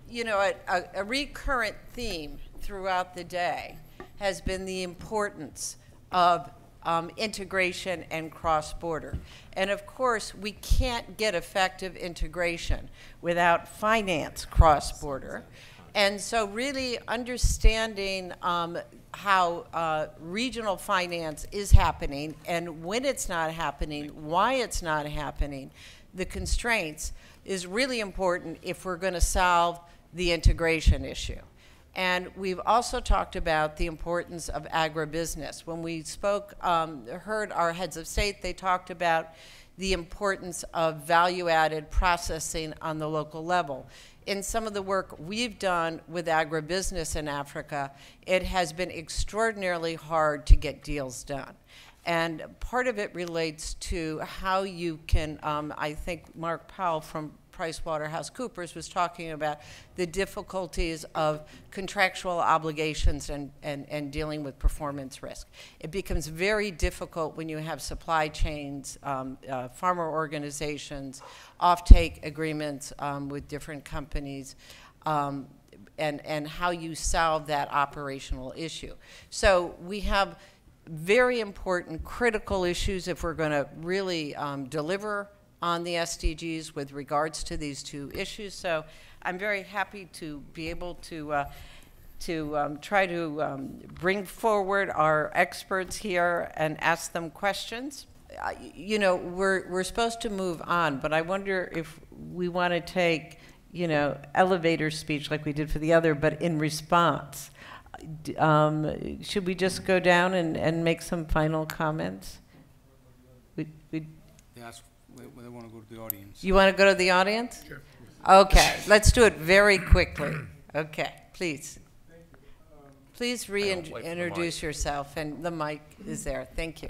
you know, a recurrent theme throughout the day has been the importance of integration and cross-border. And of course, we can't get effective integration without finance cross-border. And so really understanding how regional finance is happening and when it's not happening, why it's not happening, the constraints is really important if we're going to solve the integration issue. And we've also talked about the importance of agribusiness. When we spoke, heard our heads of state, they talked about the importance of value-added processing on the local level. In some of the work we've done with agribusiness in Africa, it has been extraordinarily hard to get deals done. And part of it relates to how you can, I think Mark Powell from PricewaterhouseCoopers was talking about the difficulties of contractual obligations and dealing with performance risk. It becomes very difficult when you have supply chains, farmer organizations, offtake agreements with different companies, and how you solve that operational issue. So we have very important critical issues if we're going to really deliver on the SDGs with regards to these two issues. So I'm very happy to be able to try to bring forward our experts here and ask them questions. You know, we're supposed to move on, but I wonder if we want to take, you know, elevator speech like we did for the other, but in response. Should we just go down and make some final comments? Yes. I want to go to the audience. You want to go to the audience? Sure. Okay, let's do it very quickly. Okay, please. Please reintroduce yourself, and the mic is there. Thank you.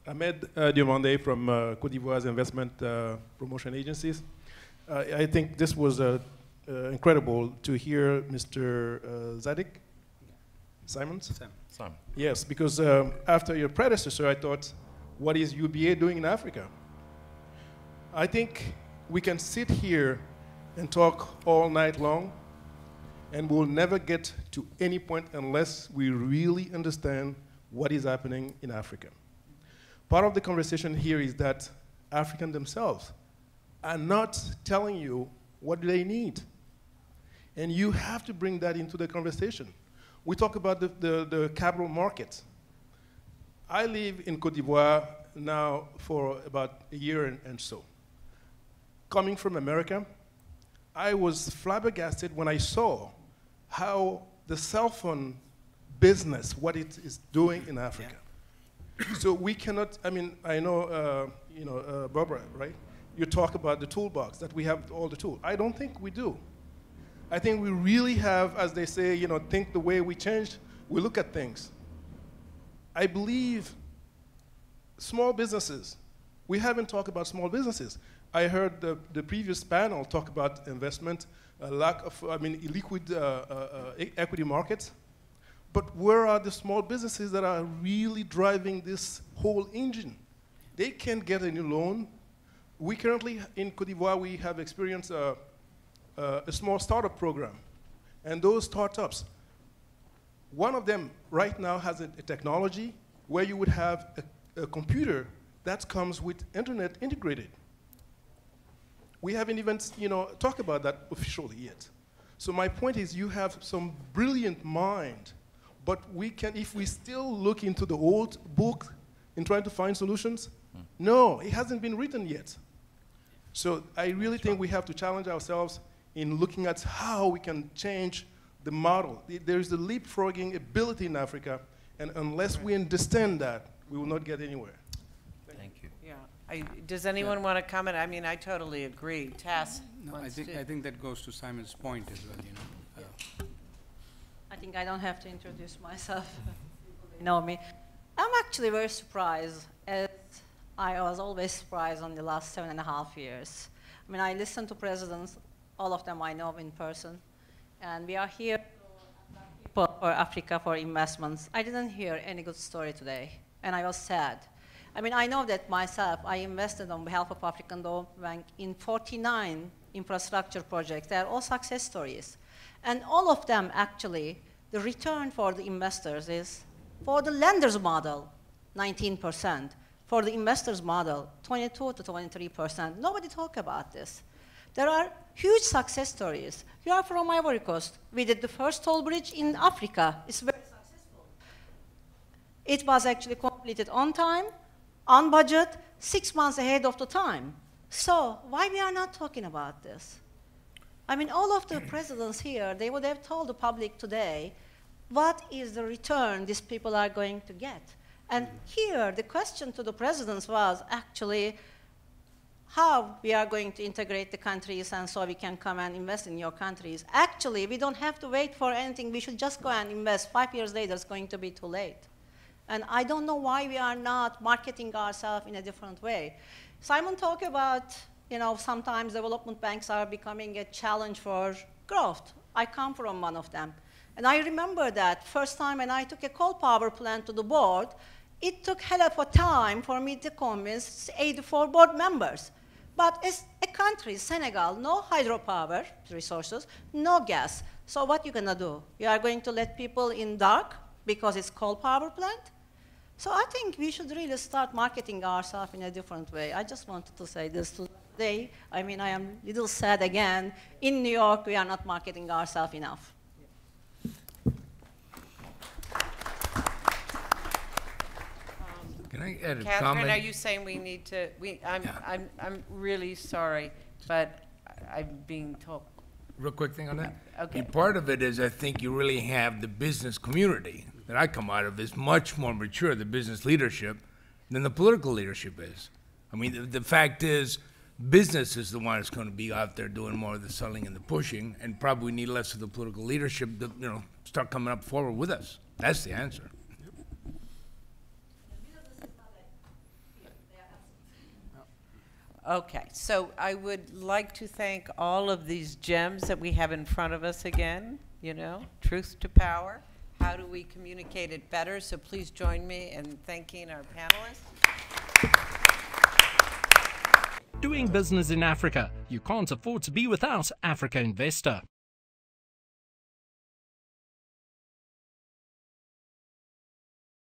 Ahmed Diomande from Côte d'Ivoire's investment promotion agencies. I think this was incredible to hear Mr. Zadig Simons? Simon. Yes, because after your predecessor, I thought, what is UBA doing in Africa? I think we can sit here and talk all night long, and we'll never get to any point unless we really understand what is happening in Africa. Part of the conversation here is that Africans themselves are not telling you what they need. And you have to bring that into the conversation. We talk about the capital market. I live in Côte d'Ivoire now for about a year and so. Coming from America, I was flabbergasted when I saw how the cell phone business, what it is doing in Africa. Yeah. So we cannot, I mean, I know, Barbara, right? You talk about the toolbox, that we have all the tools. I don't think we do. I think we really have, as they say, you know, think the way we changed, we look at things. I believe small businesses, we haven't talked about small businesses. I heard the previous panel talk about investment, lack of, illiquid equity markets. But where are the small businesses that are really driving this whole engine? They can't get any loan. We currently, in Côte d'Ivoire, we have experienced a small startup program. And those startups, one of them right now has a technology where you would have a computer that comes with internet integrated. We haven't even, talked about that officially yet. So my point is, you have some brilliant mind, but we can, if we still look into the old book in trying to find solutions, no, it hasn't been written yet. So I really think we have to challenge ourselves in looking at how we can change the model. There's the leapfrogging ability in Africa, and unless we understand that, we will not get anywhere. Thank you. Yeah. Does anyone want to comment? I mean, I totally agree. Tass. No, I think that goes to Simon's point as well, I think I don't have to introduce myself. You know me. I'm actually very surprised, as I was always surprised on the last 7.5 years. I mean, I listen to presidents, all of them I know in person, and we are here for Africa for investments. I didn't hear any good story today, and I was sad. I mean, I know that myself, I invested on behalf of African Development Bank in 49 infrastructure projects. They're all success stories. And all of them, actually, the return for the investors is, for the lender's model, 19%. For the investor's model, 22 to 23%. Nobody talk about this. There are huge success stories. You are from Ivory Coast. We did the first toll bridge in Africa. It's very successful. It was actually completed on time, on budget, 6 months ahead of the time. So why we are not talking about this? I mean, all of the presidents here, they would have told the public today, what is the return these people are going to get? And here, the question to the presidents was actually how we are going to integrate the countries and so we can come and invest in your countries. Actually, we don't have to wait for anything. We should just go and invest. 5 years later, it's going to be too late. And I don't know why we are not marketing ourselves in a different way. Simon talked about, you know, sometimes development banks are becoming a challenge for growth. I come from one of them. And I remember that first time when I took a coal power plant to the board, it took hell of a time for me to convince 84 board members. But as a country, Senegal, no hydropower resources, no gas. So what you gonna do? You are going to let people in dark because it's coal power plant? So I think we should really start marketing ourselves in a different way. I just wanted to say this today. I mean, I am a little sad again. In New York, we are not marketing ourselves enough. Can I add a Catherine, comment? are you saying we need to, I'm really sorry, but I'm being told. Real quick thing on that. Okay. And part of it is I think you really have the business community that I come out of is much more mature, the business leadership, than the political leadership is. I mean, the fact is, business is the one that's going to be out there doing more of the selling and the pushing, and probably need less of the political leadership to, you know, start coming up forward with us. That's the answer. Okay, so I would like to thank all of these gems that we have in front of us again, you know, truth to power. How do we communicate it better? So please join me in thanking our panelists. Doing business in Africa. You can't afford to be without Africa Investor.